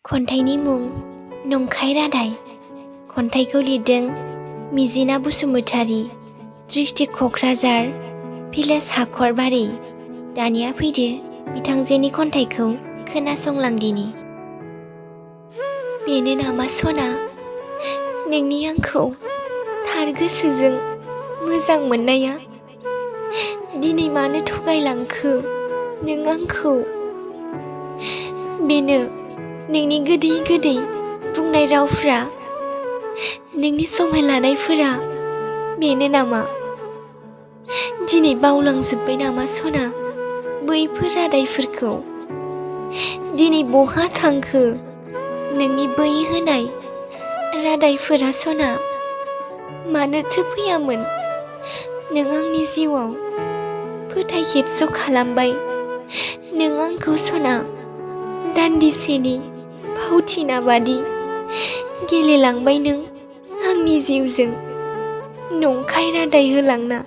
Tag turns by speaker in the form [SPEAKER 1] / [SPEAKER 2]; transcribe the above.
[SPEAKER 1] खन्थाइनि मुं नंखाय रादाय। खन्थाइखौ लिरदों मिजिना बसुमतारी, डिस्ट्रिक्ट क'क्राझार, भिलेज हाखरबारि। दानिया फैदो बिथांजोनि खन्थाइखौ खोनासंलांदिनि। बेनो नामा सना नोंनि आंखौ थार गोसोजों मोजां मोननाया? दिनै मानो थगायलांखो नों आंखौ? बेनो नोंनि गोदै गोदै बुंनाय रावफ्रा, नोंनि समाय लानायफोरा बेनो नामा? दिनै बावलांजोब्बाय नामा सना बैफोर रादायफोरखौ? दिनै बहा थांखो नोंनि बै होनाय रादायफोरा सना? मानोथो फैयामोन नों आंनि जिउआव? फोथाय खेबस' खालामबाय नों आंखौ सना। दान्दिसेनि फावथिना बादि गेलेलांबाय नों आंनि जिउजों नंखाय रादाय होलांना।